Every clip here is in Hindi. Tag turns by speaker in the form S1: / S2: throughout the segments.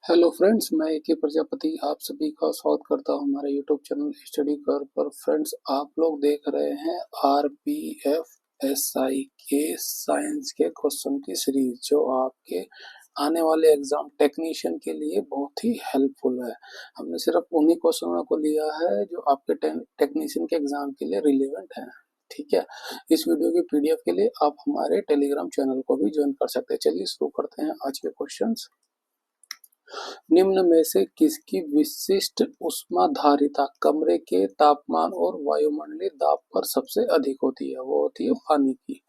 S1: हेलो फ्रेंड्स, मैं ए के प्रजापति आप सभी का स्वागत करता हूं हमारे यूट्यूब चैनल स्टडी कर पर। फ्रेंड्स, आप लोग देख रहे हैं RBFSI के साइंस के क्वेश्चन की सीरीज, जो आपके आने वाले एग्जाम टेक्नीशियन के लिए बहुत ही हेल्पफुल है। हमने सिर्फ उन्हीं क्वेश्चनों को लिया है जो आपके टेक्नीशियन के एग्जाम के लिए रिलेवेंट है। ठीक है, इस वीडियो की पीडीएफ के लिए आप हमारे टेलीग्राम चैनल को भी ज्वाइन कर सकते हैं। चलिए शुरू करते हैं आज के क्वेश्चंस। निम्न में से किसकी विशिष्ट ऊष्माधारिता कमरे के तापमान और वायुमंडलीय दाब पर सबसे अधिक होती है? वो होती है पानी की।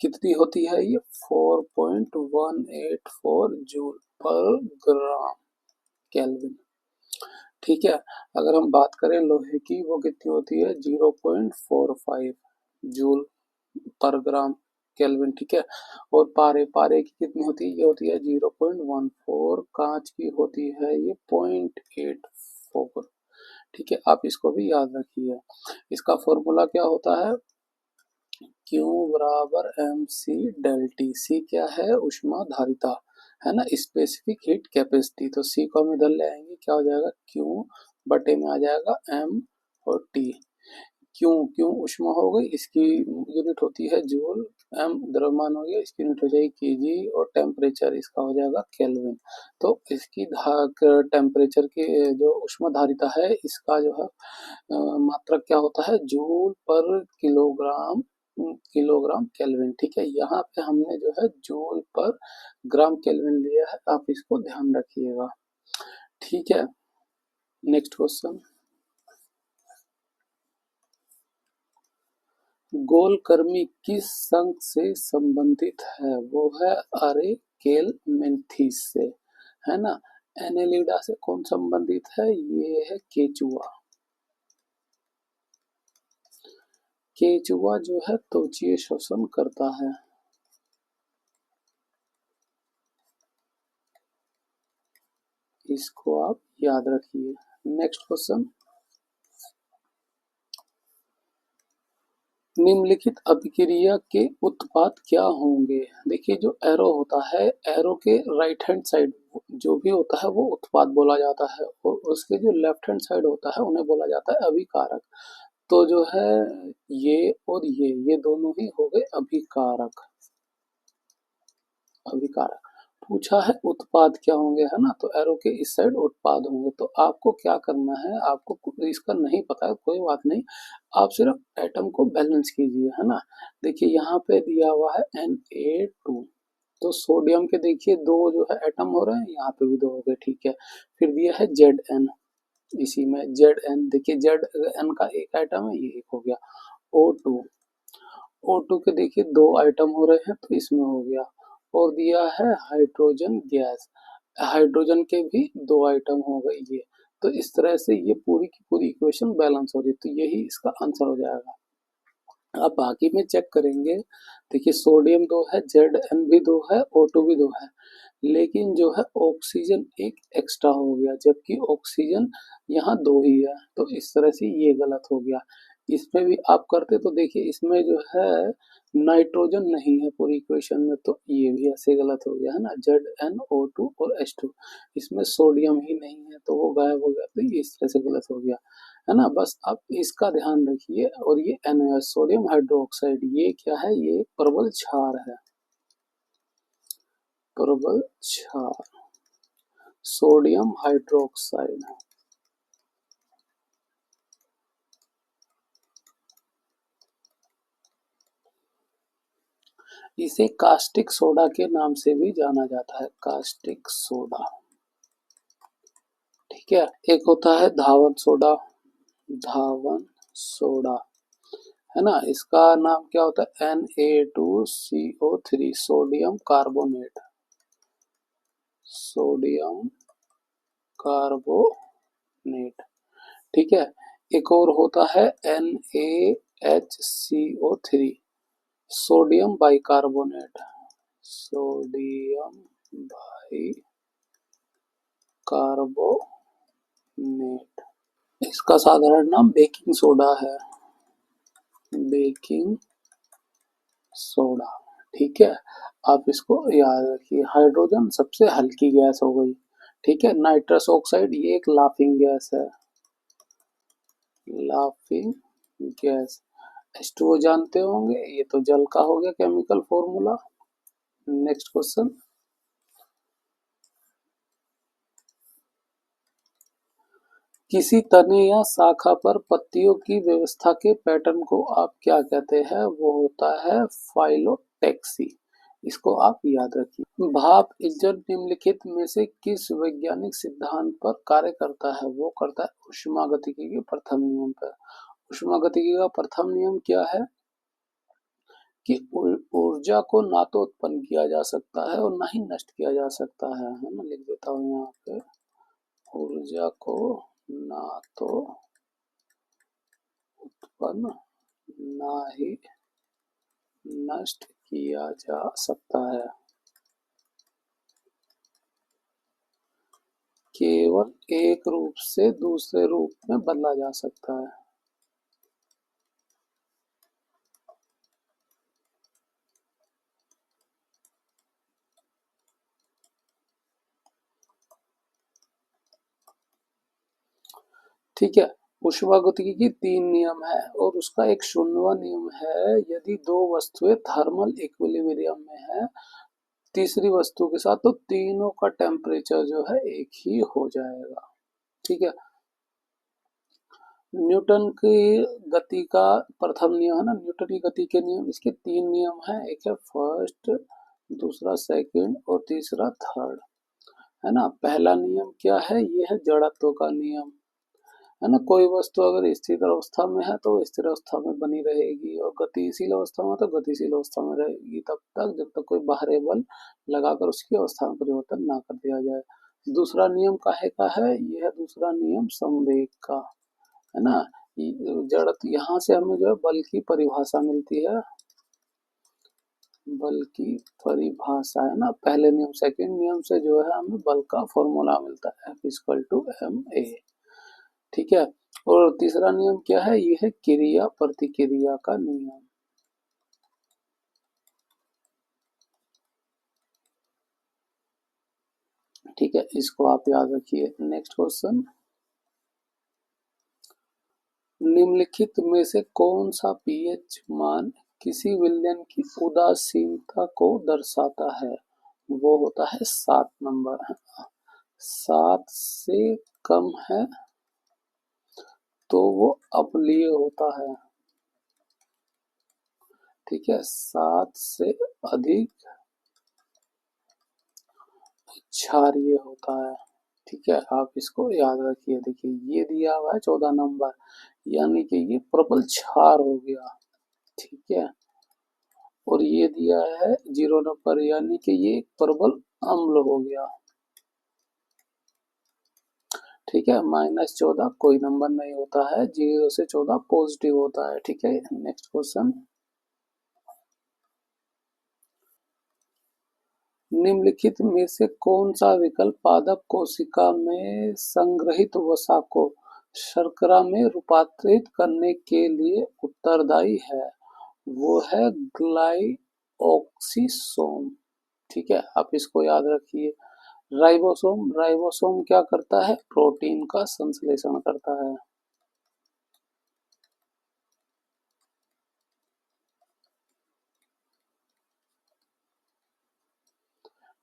S1: कितनी होती है ये? 4.184 जूल पर ग्राम केल्विन। ठीक है, अगर हम बात करें लोहे की, वो कितनी होती है? 0.45 जूल पर ग्राम केल्विन। ठीक है, और पारे पारे की कितनी होती है? ये होती है 0.14। कांच की होती है ये 0.84। ठीक है, आप इसको भी याद रखिए। इसका फॉर्मूला क्या होता है? Q बराबर MC डेल टी। सी क्या है? ऊष्माधारिता है ना, स्पेसिफिक हीट कैपेसिटी। तो सी को हम इधर ले आएंगे, क्या हो जाएगा? Q बटे में आ जाएगा M और T। क्यों क्यों ऊष्मा हो गई, इसकी यूनिट होती है जूल। एम द्रव्यमान हो गया, इसकी यूनिट हो जाएगी केजी, और टेम्परेचर इसका हो जाएगा केल्विन। तो इसकी टेम्परेचर की जो ऊष्माधारिता है, इसका जो है मात्रक क्या होता है? जूल पर किलोग्राम किलोग्राम केल्विन। ठीक है, यहाँ पे हमने जो है जूल पर ग्राम केल्विन लिया है, आप इसको ध्यान रखिएगा। ठीक है, नेक्स्ट क्वेश्चन। गोलकृमि किस संघ से संबंधित है? वो है अरेकेलमेंथिस से, है ना। एनेलिडा से कौन संबंधित है? ये है केचुआ। केचुआ जो है त्वचीय शोषण करता है। इसको आप याद रखिए। Next question. निम्नलिखित अभिक्रिया के उत्पाद क्या होंगे? देखिए, जो एरो होता है, एरो के राइट हैंड साइड जो भी होता है वो उत्पाद बोला जाता है, और उसके जो लेफ्ट हैंड साइड होता है उन्हें बोला जाता है अभिकारक। तो जो है ये और ये दोनों ही हो गए अभिकारक। अभिकारक पूछा है, उत्पाद क्या होंगे, है ना। तो एरो के इस साइड उत्पाद होंगे। तो आपको क्या करना है? आपको इसका नहीं पता है, कोई बात नहीं, आप सिर्फ एटम को बैलेंस कीजिए, है ना। देखिए, यहाँ पे दिया हुआ है Na2, तो सोडियम के देखिए दो जो है एटम हो रहे हैं, यहाँ पे भी दो हो गए। ठीक है, फिर दिया है Zn, इसी में Zn, देखिए Zn का एक आइटम है, ये एक हो गया। O2, O2 के देखिए दो आइटम हो रहे हैं, तो इसमें हो गया। और दिया है हाइड्रोजन गैस, हाइड्रोजन के भी दो आइटम हो गए ये। तो इस तरह से ये पूरी की पूरी इक्वेशन बैलेंस हो रही है, तो यही इसका आंसर हो जाएगा। अब बाकी में चेक करेंगे। देखिए, सोडियम दो है, Zn भी दो है, O2 भी दो है, लेकिन जो है ऑक्सीजन एक एक्स्ट्रा हो गया, जबकि ऑक्सीजन यहाँ दो ही है। तो इस तरह से ये गलत हो गया। इसमें भी आप करते तो देखिए, इसमें जो है नाइट्रोजन नहीं है पूरी इक्वेशन में, तो ये भी ऐसे गलत हो गया, है ना। ZnO2 और H2, इसमें सोडियम ही नहीं है, तो वो गायब हो गया, तो ये इस तरह से गलत हो गया, है ना। बस आप इसका ध्यान रखिए। और ये NaOH, सोडियम हाइड्रोक्साइड, ये क्या है? ये प्रबल क्षार है, प्रबल क्षार, सोडियम हाइड्रोक्साइड। इसे कास्टिक सोडा के नाम से भी जाना जाता है, कास्टिक सोडा। ठीक है, एक होता है धावन सोडा, धावन सोडा, है ना। इसका नाम क्या होता है? Na2CO3, sodium carbonate, sodium carbonate. ठीक है, एक और होता है NaHCO3, sodium bicarbonate, sodium bicarbonate. इसका साधारण नाम बेकिंग सोडा है, बेकिंग सोडा। ठीक है, आप इसको याद रखिए। हाइड्रोजन सबसे हल्की गैस हो गई, ठीक है, नाइट्रस ऑक्साइड ये एक लाफिंग गैस है, लाफिंग गैस। H2O जानते होंगे, ये तो जल का हो गया केमिकल फॉर्मूला। नेक्स्ट क्वेश्चन, किसी तने या शाखा पर पत्तियों की व्यवस्था के पैटर्न को आप क्या कहते हैं? वो होता है फाइलोटैक्सी। इसको आप याद रखिए। भाप इंजन निम्नलिखित में से किस वैज्ञानिक सिद्धांत पर कार्य करता है? वो करता है ऊष्मागतिकी के प्रथम नियम पर। ऊष्मागतिकी का प्रथम नियम क्या है? कि ऊर्जा को ना तो उत्पन्न किया जा सकता है और ना ही नष्ट किया जा सकता है ना। लिख देता हूँ यहाँ पे, ऊर्जा को ना तो उत्पन्न ना ही नष्ट किया जा सकता है, केवल एक रूप से दूसरे रूप में बदला जा सकता है। ठीक है, ऊष्मागतिकी की 3 नियम है और उसका एक 0वां नियम है, यदि दो वस्तुएं थर्मल इक्विलिब्रियम में है तीसरी वस्तु के साथ, तो तीनों का टेम्परेचर जो है एक ही हो जाएगा। ठीक है, न्यूटन की गति का प्रथम नियम है ना, न्यूटन की गति के नियम, इसके 3 नियम हैं, एक है फर्स्ट, दूसरा सेकंड और तीसरा थर्ड, है ना। पहला नियम क्या है? ये है जड़त्व का नियम, है ना। कोई वस्तु अगर स्थिर अवस्था में है तो स्थिर अवस्था में बनी रहेगी और गतिशील अवस्था में तो गतिशील अवस्था में रहेगी तब तक जब तक कोई बाहरी बल लगाकर उसकी अवस्था में परिवर्तन ना कर दिया जाए। दूसरा नियम काहे का है? यह है दूसरा नियम संवेग का, है ना। जड़ यहाँ से हमें जो है बल की परिभाषा मिलती है, बल की परिभाषा, है ना। पहले नियम सेकंड नियम से जो है हमें बल का फॉर्मूला मिलता है, F=ma। ठीक है, और तीसरा नियम क्या है? ये है क्रिया प्रतिक्रिया का नियम। ठीक है, इसको आप याद रखिए। नेक्स्ट क्वेश्चन, निम्नलिखित में से कौन सा पीएच मान किसी विलयन की उदासीनता को दर्शाता है? वो होता है 7 नंबर। 7 से कम है तो वो अम्लीय होता है। ठीक है, 7 से अधिक क्षारीय होता है। ठीक है, आप इसको याद रखिए। देखिए ये दिया हुआ है 14 नंबर, यानी कि ये प्रबल क्षार हो गया। ठीक है, और ये दिया है 0 नंबर, यानी कि ये प्रबल अम्ल हो गया। ठीक है, -14 कोई नंबर नहीं होता है, 0 से 14 पॉजिटिव होता है। ठीक है, नेक्स्ट क्वेश्चन, निम्नलिखित में से कौन सा विकल्प पादप कोशिका में संग्रहित वसा को शर्करा में रूपांतरित करने के लिए उत्तरदायी है? वो है ग्लाइऑक्सिसोम। ठीक है, आप इसको याद रखिए। राइबोसोम, राइबोसोम क्या करता है? प्रोटीन का संश्लेषण करता है।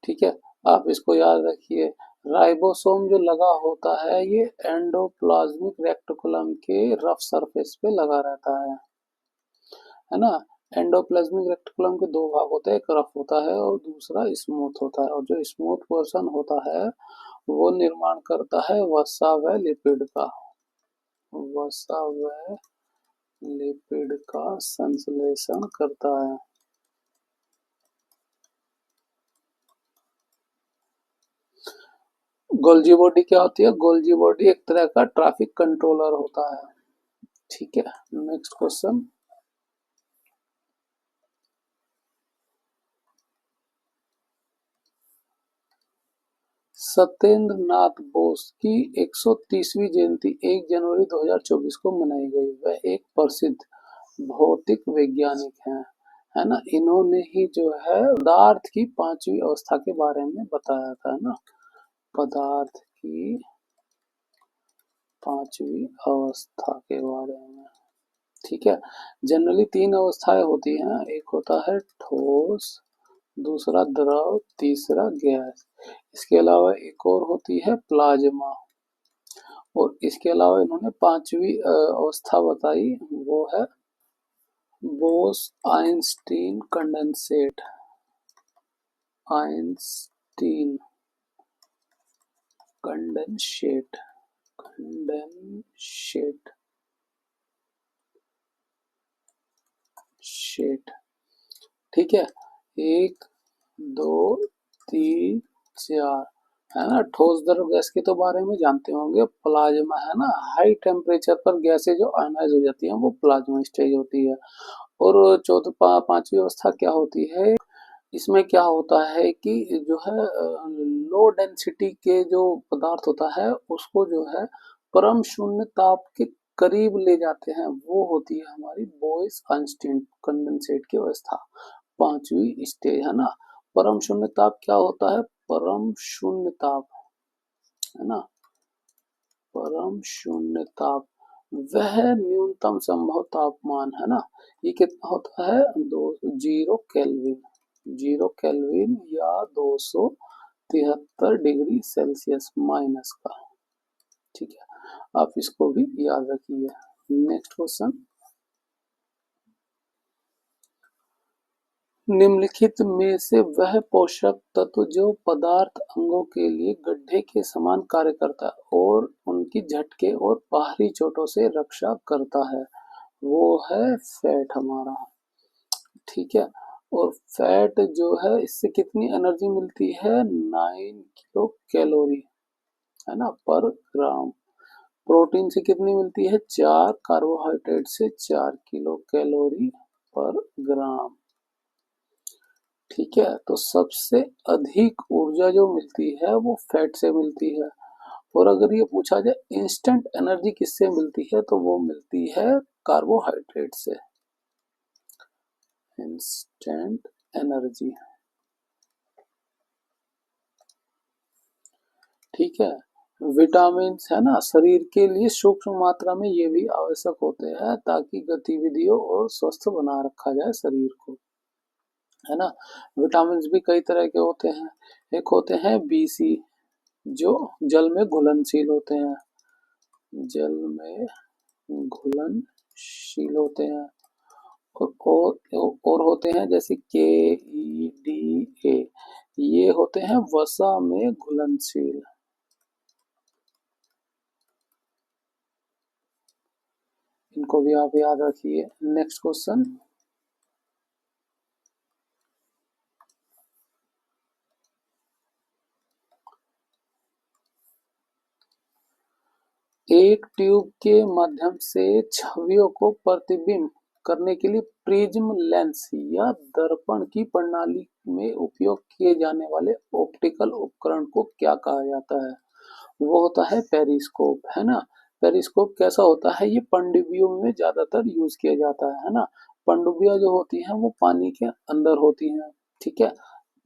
S1: ठीक है, आप इसको याद रखिए। राइबोसोम जो लगा होता है ये एंडोप्लाज्मिक रेक्टिकुलम के रफ सरफेस पे लगा रहता है ना। एंडोप्लाज्मिक रेक्टिकुलम के दो भाग होते हैं, एक रफ होता है और दूसरा स्मूथ होता है, और जो स्मूथ पोर्शन होता है वो निर्माण करता है वसा व लिपिड का, वसा व लिपिड का संश्लेषण करता है। गोल्जी बॉडी क्या होती है? गोल्जी बॉडी एक तरह का ट्रैफिक कंट्रोलर होता है। ठीक है, नेक्स्ट क्वेश्चन, सत्येंद्र नाथ बोस की 130वीं जयंती 1 जनवरी 2024 को मनाई गई। वह एक प्रसिद्ध भौतिक वैज्ञानिक हैं, है ना। इन्होंने ही जो है पदार्थ की 5वीं अवस्था के बारे में बताया था, है ना। पदार्थ की पांचवी अवस्था के बारे में। ठीक है, जनरली तीन अवस्थाएं होती हैं, एक होता है ठोस, दूसरा द्रव, तीसरा गैस। इसके अलावा एक और होती है प्लाज्मा, और इसके अलावा इन्होंने पांचवी अवस्था बताई, वो है Bose Einstein condensate. Einstein condensate, condensate शेट। ठीक है, एक, दो, तीन, चार, है ना। ठोस द्रव गैस के तो बारे में जानते होंगे। प्लाज्मा है ना, हाई टेम्परेचर पर गैसें जो आयनाइज हो जाती हैं वो प्लाज्मा स्टेज होती है। और पांचवी अवस्था क्या होती है, इसमें क्या होता है कि जो है लो डेंसिटी के जो पदार्थ होता है उसको जो है परम शून्य ताप के करीब ले जाते हैं, वो होती है हमारी बोयस आइंस्टीन कंडेंसेट की अवस्था, पांचवी स्टेज, है ना। परम शून्य ताप क्या होता है, परम शून्य ताप, है ना, परम शून्य ताप वह न्यूनतम संभव तापमान, है ना। ये कितना होता है, 0 केल्विन, 0 केल्विन या 273 डिग्री सेल्सियस माइनस का। ठीक है, आप इसको भी याद रखिए। नेक्स्ट क्वेश्चन, निम्नलिखित में से वह पोषक तत्व जो पदार्थ अंगों के लिए गड्ढे के समान कार्य करता है और उनकी झटके और बाहरी चोटों से रक्षा करता है, वो है फैट हमारा। ठीक है, और फैट जो है इससे कितनी एनर्जी मिलती है, 9 किलो कैलोरी, है ना, पर ग्राम। प्रोटीन से कितनी मिलती है, 4, कार्बोहाइड्रेट से 4 किलो कैलोरी पर ग्राम। ठीक है, तो सबसे अधिक ऊर्जा जो मिलती है वो फैट से मिलती है। और अगर ये पूछा जाए इंस्टेंट एनर्जी किससे मिलती है, तो वो मिलती है कार्बोहाइड्रेट से, इंस्टेंट एनर्जी। ठीक है, विटामिन है ना, शरीर के लिए सूक्ष्म मात्रा में ये भी आवश्यक होते हैं ताकि गतिविधियों और स्वस्थ बना रखा जाए शरीर को, है ना। विटामिन भी कई तरह के होते हैं, एक होते हैं बीसी जो जल में घुलनशील होते हैं, जल में घुलनशील होते हैं। और होते हैं जैसे के, ई, डी, ए, ये होते हैं वसा में घुलनशील। इनको भी आप याद रखिए। नेक्स्ट क्वेश्चन, एक ट्यूब के माध्यम से छवियों को प्रतिबिंब करने के लिए प्रिज्म लेंस या दर्पण की प्रणाली में उपयोग किए जाने वाले ऑप्टिकल उपकरण को क्या कहा जाता है, वो होता है पेरिस्कोप, है ना। पेरिस्कोप कैसा होता है, ये पनडुब्बियों में ज्यादातर यूज किया जाता है ना। पनडुब्बियां जो होती हैं वो पानी के अंदर होती हैं। ठीक है,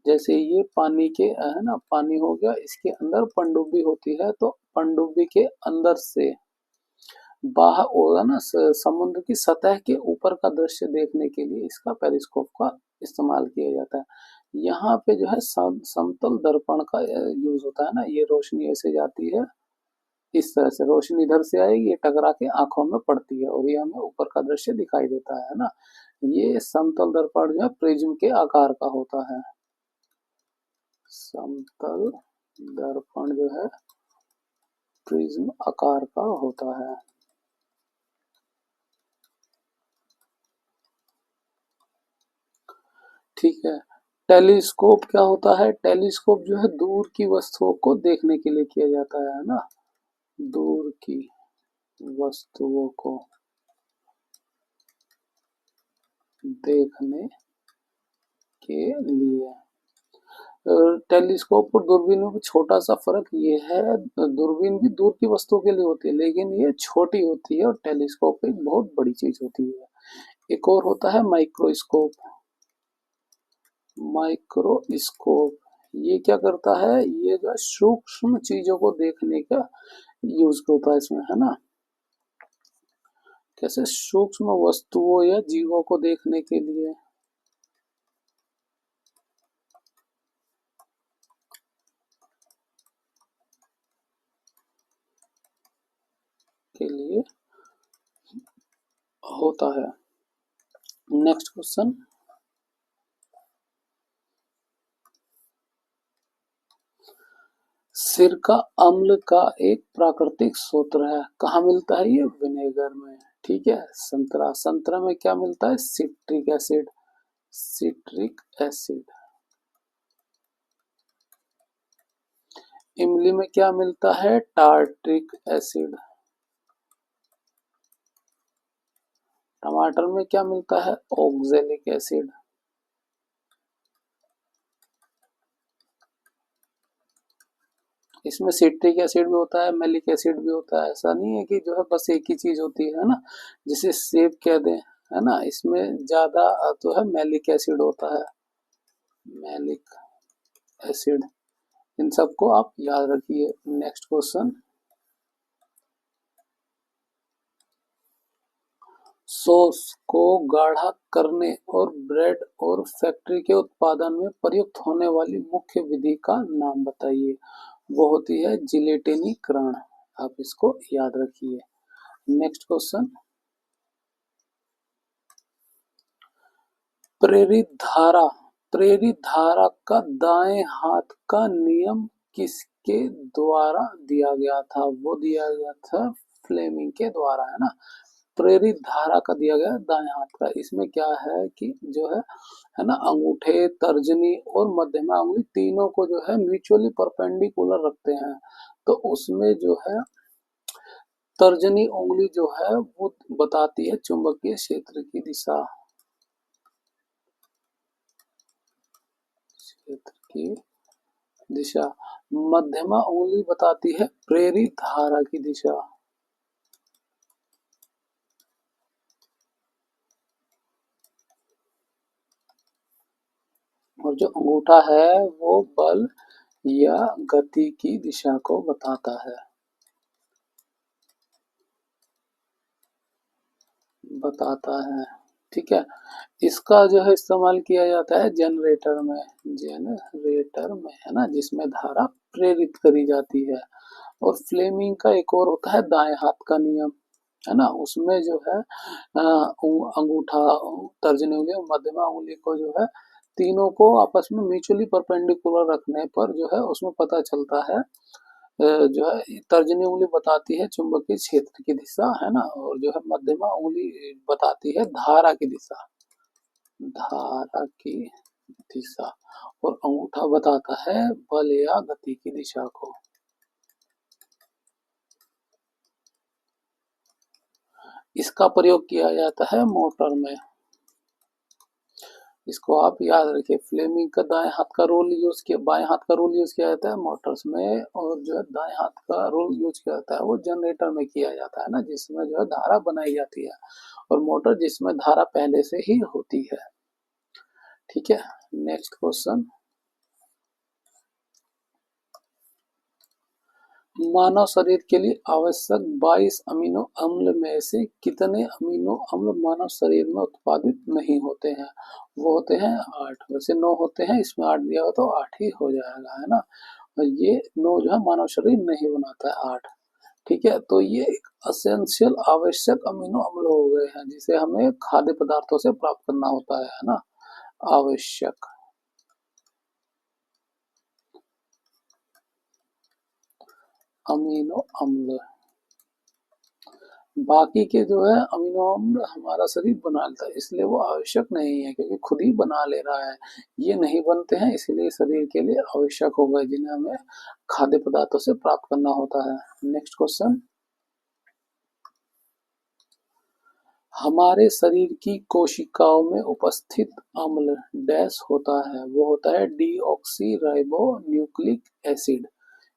S1: जैसे ये पानी के है ना, पानी हो गया, इसके अंदर पनडुब्बी होती है, तो पनडुब्बी के अंदर से बाहर होगा ना, समुद्र की सतह के ऊपर का दृश्य देखने के लिए इसका पेरिस्कोप का इस्तेमाल किया जाता है। यहाँ पे जो है समतल दर्पण का यूज होता है ना, ये रोशनी ऐसे जाती है, इस तरह से रोशनी इधर से आएगी, ये टकरा के आंखों में पड़ती है और ये हमें ऊपर का दृश्य दिखाई देता है ना। ये समतल दर्पण जो है प्रिज्म के आकार का होता है, समतल दर्पण जो है प्रिज्म आकार का होता है। ठीक है, टेलीस्कोप क्या होता है, टेलीस्कोप जो है दूर की वस्तुओं को देखने के लिए किया जाता है ना, दूर की वस्तुओं को देखने के लिए। टेलीस्कोप और दूरबीन में छोटा सा फर्क ये है, दूरबीन भी दूर की वस्तुओं के लिए होती है लेकिन ये छोटी होती है और टेलीस्कोप एक बहुत बड़ी चीज होती है। एक और होता है माइक्रोस्कोप, माइक्रोस्कोप ये क्या करता है, ये जो सूक्ष्म चीजों को देखने का यूज होता है इसमें, है ना। कैसे, सूक्ष्म वस्तुओं या जीवों को देखने के लिए, के लिए होता है। नेक्स्ट क्वेश्चन, सिरका अम्ल का एक प्राकृतिक स्रोत है, कहाँ मिलता है ये, विनेगर में। ठीक है, संतरा, संतरा में क्या मिलता है, सिट्रिक एसिड, सिट्रिक एसिड। इमली में क्या मिलता है, टार्ट्रिक एसिड। टमाटर में क्या मिलता है, ऑक्जेलिक एसिड। इसमें सिट्रिक एसिड भी होता है, मैलिक एसिड भी होता है, ऐसा नहीं है कि जो है बस एक ही चीज होती है ना, जिसे सेब कह दें, है ना। इसमें ज्यादा तो है मैलिक एसिड होता है, मैलिक एसिड। इन सबको आप याद रखिए। नेक्स्ट क्वेश्चन, सॉस को गाढ़ा करने और ब्रेड और फैक्ट्री के उत्पादन में प्रयुक्त होने वाली मुख्य विधि का नाम बताइए। वो होती है जिलेटिनीकरण, आप इसको याद रखिए। नेक्स्ट क्वेश्चन, प्रेरित धारा, प्रेरित धारा का दाएं हाथ का नियम किसके द्वारा दिया गया था, वो दिया गया था फ्लेमिंग के द्वारा, है ना। प्रेरित धारा का दिया गया दाएं हाथ का, इसमें क्या है कि जो है ना, अंगूठे, तर्जनी और मध्यमा उंगली तीनों को जो है म्यूचुअली परपेंडिकुलर रखते हैं। तो उसमें जो है तर्जनी उंगली जो है वो बताती है चुंबकीय क्षेत्र की दिशा, क्षेत्र की दिशा। मध्यमा उंगली बताती है प्रेरित धारा की दिशा। और जो अंगूठा है वो बल या गति की दिशा को बताता है, बताता है। ठीक है, इसका जो है इस्तेमाल किया जाता है जनरेटर में, जनरेटर में, है ना, जिसमें धारा प्रेरित करी जाती है। और फ्लेमिंग का एक और होता है दाएं हाथ का नियम, है ना। उसमें जो है अंगूठा, तर्जनी उंगली और मध्यमा उंगली को जो है तीनों को आपस में म्यूचुअली परपेंडिकुलर रखने पर जो है उसमें पता चलता है जो है तर्जनी उंगली बताती है चुंबकीय क्षेत्र की दिशा, है ना। और जो है मध्यमा उंगली बताती है धारा की दिशा, धारा की दिशा। और अंगूठा बताता है बल या गति की दिशा को। इसका प्रयोग किया जाता है मोटर में, इसको आप याद रखिए। फ्लेमिंग का दाएं हाथ का रोल यूज किया, बाएं हाथ का रोल यूज किया जाता है मोटर्स में, और जो है दाएं हाथ का रोल यूज किया जाता है वो जनरेटर में किया जाता है ना, जिसमें जो है धारा बनाई जाती है, और मोटर जिसमें धारा पहले से ही होती है। ठीक है, नेक्स्ट क्वेश्चन, मानव शरीर के लिए आवश्यक 22 अमीनो अम्ल में से कितने अमीनो अम्ल मानव शरीर में उत्पादित नहीं होते हैं, वो होते हैं 8। वैसे 9 होते हैं, इसमें 8 दिया हो तो 8 ही हो जाएगा, है ना। और ये 9 जो है मानव शरीर नहीं बनाता है, 8। ठीक है, तो ये एक असेंशियल आवश्यक अमीनो अम्ल हो गए हैं जिसे हमें खाद्य पदार्थों से प्राप्त करना होता है ना, आवश्यक अमीनो अम्ल। बाकी के जो है अमीनो अम्ल हमारा शरीर बना लेता है, इसलिए वो आवश्यक नहीं है, क्योंकि खुद ही बना ले रहा है। ये नहीं बनते हैं, इसलिए शरीर के लिए आवश्यक हो गए, जिन्हें हमें खाद्य पदार्थों से प्राप्त करना होता है। नेक्स्ट क्वेश्चन, हमारे शरीर की कोशिकाओं में उपस्थित अम्ल डैश होता है, वो होता है डीऑक्सी राइबो न्यूक्लिक एसिड।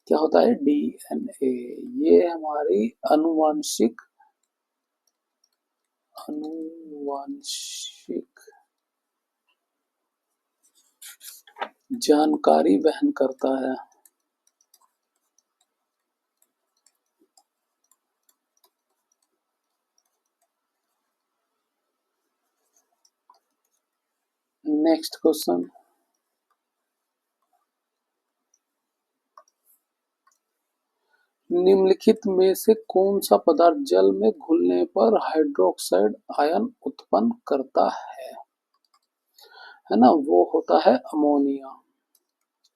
S1: क्या होता है, डीएनए। ये हमारी अनुवांशिक, अनुवांशिक जानकारी वहन करता है। नेक्स्ट क्वेश्चन, निम्नलिखित में से कौन सा पदार्थ जल में घुलने पर हाइड्रोक्साइड आयन उत्पन्न करता है ना? वो होता है ammonia,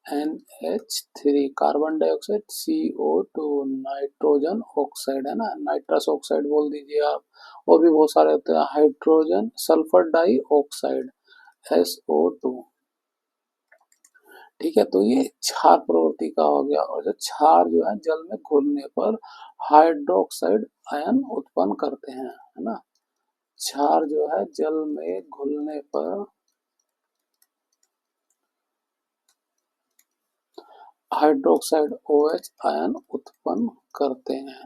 S1: NH3, carbon dioxide CO2, nitrogen oxide है ना, नाइट्रस ऑक्साइड बोल दीजिए आप, और भी बहुत सारे होते हैं, hydrogen sulphur die oxide SO2। ठीक है, तो ये क्षार प्रवृत्ति का हो गया, और जो क्षार जो है जल में घुलने पर हाइड्रोक्साइड आयन उत्पन्न करते हैं, है ना? क्षार जो है जल में घुलने पर हाइड्रोक्साइड OH आयन उत्पन्न करते हैं।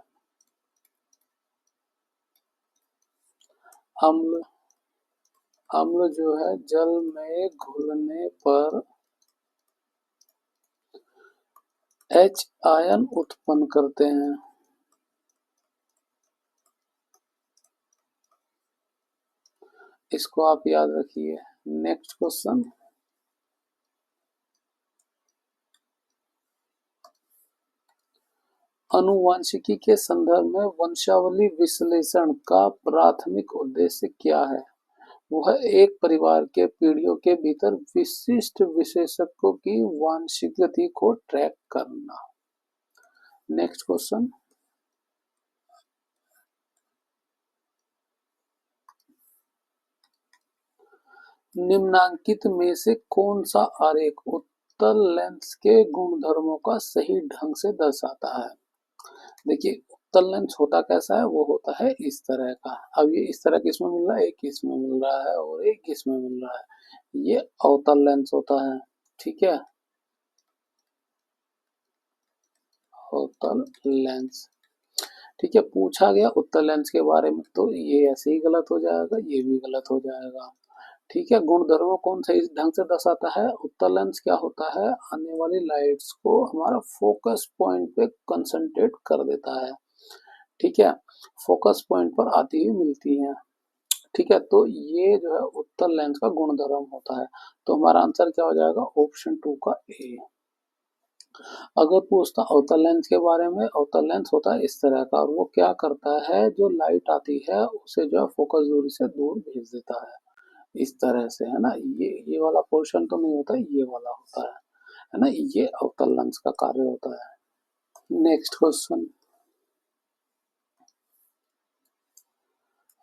S1: अम्ल, अम्ल जो है जल में घुलने पर H आयन उत्पन्न करते हैं। इसको आप याद रखिए। नेक्स्ट क्वेश्चन, आनुवंशिकी के संदर्भ में वंशावली विश्लेषण का प्राथमिक उद्देश्य क्या है? वह एक परिवार के पीढ़ियों के भीतर विशिष्ट विशेषज्ञों की वांशिक गति को ट्रैक करना। नेक्स्ट क्वेश्चन, निम्नांकित में से कौन सा आरेख उत्तल लेंस के गुणधर्मों का सही ढंग से दर्शाता है? देखिए, उत्तल लेंस होता कैसा है, वो होता है इस तरह का। अब ये इस तरह किसमें मिल रहा है, एक इसमें मिल रहा है और एक इसमें मिल रहा है, ये अवतल लेंस होता है। ठीक है, अवतल लेंस। ठीक है, पूछा गया उत्तल लेंस के बारे में, तो ये ऐसे ही गलत हो जाएगा, ये भी गलत हो जाएगा। ठीक है, गुणधर्मों कौन सही ढंग से दर्शाता है? उत्तल लेंस क्या होता है, आने वाली लाइट्स को हमारा फोकस पॉइंट पे कंसंट्रेट कर देता है। ठीक है, फोकस पॉइंट पर आती हुई मिलती है। ठीक है, तो ये जो है उत्तल लेंस का गुणधर्म होता है। तो हमारा आंसर क्या हो जाएगा, ऑप्शन 2 का ए। अगर पूछता अवतल लेंस के बारे में, अवतल लेंस होता है इस तरह का, और वो क्या करता है, जो लाइट आती है उसे जो है फोकस दूरी से दूर भेज देता है, इस तरह से, है ना? ये वाला पोर्शन तो नहीं होता, ये वाला होता है ना? ये अवतल लेंस का कार्य होता है। नेक्स्ट क्वेश्चन,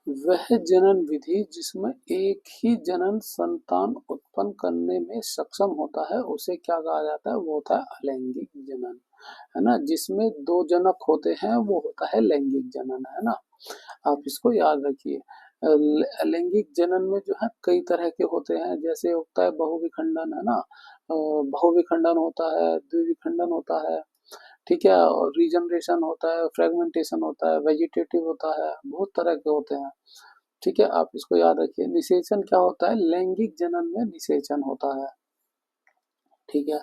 S1: वह जनन विधि जिसमें एक ही जनन संतान उत्पन्न करने में सक्षम होता है उसे क्या कहा जाता है? वो होता है अलैंगिक जनन, है ना? जिसमें दो जनक होते हैं वो होता है लैंगिक जनन, है ना? आप इसको याद रखिए। लैंगिक जनन में जो है कई तरह के होते हैं, जैसे होता है बहुविखंडन, है ना? बहुविखंडन होता है, द्विविखंडन होता है। ठीक है, और रीजनरेशन होता है, फ्रेगमेंटेशन होता है, वेजिटेटिव होता है, बहुत तरह के होते हैं। ठीक है, आप इसको याद रखिए। निषेचन क्या होता है, लैंगिक जनन में निषेचन होता है। ठीक है,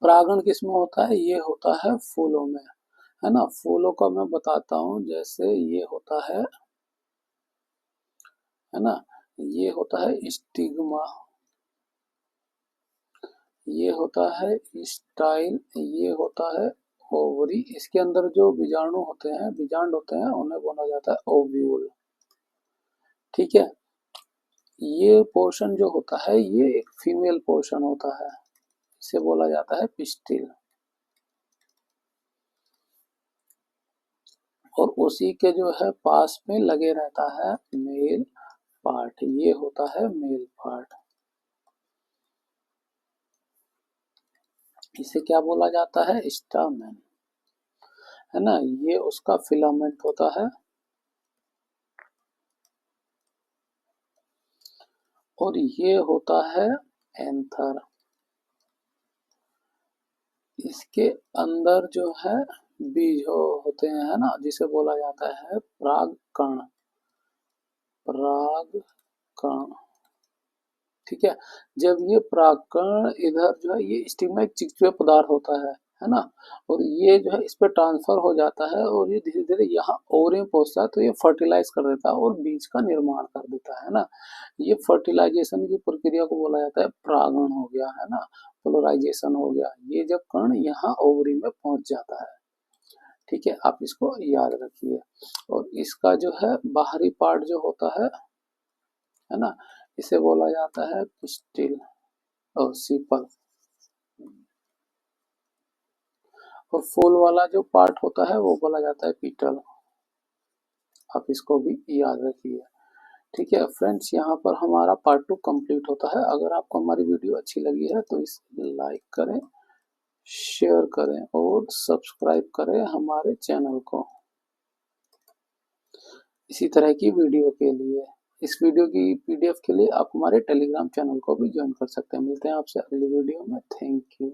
S1: परागण किसमें होता है, ये होता है फूलों में, है ना? फूलों का मैं बताता हूँ, जैसे ये होता है ना? ये होता है स्टिग्मा, ये होता है स्टाइल, ये होता है ओवरी। इसके अंदर जो बीजाणु होते हैं, बीजांड होते हैं, उन्हें बोला जाता है ओव्यूल। ठीक है, ये पोर्शन जो होता है ये एक फीमेल पोर्शन होता है, इसे बोला जाता है पिस्टिल, और उसी के जो है पास में लगे रहता है मेल पार्ट, ये होता है मेल पार्ट। इसे क्या बोला जाता है, स्टामेन, है ना? ये उसका फिलामेंट होता है, और ये होता है एंथर। इसके अंदर जो है बीज होते हैं, है ना? जिसे बोला जाता है पराग कण, पराग कण। ठीक है। जब ये परागकण इधर जो है ये स्टिग्मा एक चिपचिपा पदार्थ होता है ना? और ये जो है इस पे ट्रांसफर हो जाता है और ये धीरे धीरे यहाँ ओवरी में पहुंचता है, तो ये फर्टिलाइज कर देता है और बीज का निर्माण कर देता है ना? ये फर्टिलाइजेशन की प्रक्रिया को बोला जाता है परागण हो गया, है ना? पोलराइजेशन हो गया। ये जब कण यहाँ ओवरी में पहुंच जाता है, ठीक है, आप इसको याद रखिए। और इसका जो है बाहरी पार्ट जो होता है ना, इसे बोला जाता है पिस्टिल और सीपल। और फूल वाला जो पार्ट होता है वो बोला जाता है पीटल। आप इसको भी याद रखिए। ठीक है फ्रेंड्स, यहाँ पर हमारा पार्ट 2 कंप्लीट होता है। अगर आपको हमारी वीडियो अच्छी लगी है तो इसे लाइक करें, शेयर करें और सब्सक्राइब करें हमारे चैनल को इसी तरह की वीडियो के लिए। इस वीडियो की पीडीएफ के लिए आप हमारे टेलीग्राम चैनल को भी ज्वाइन कर सकते हैं। मिलते हैं आपसे अगली वीडियो में। Thank you.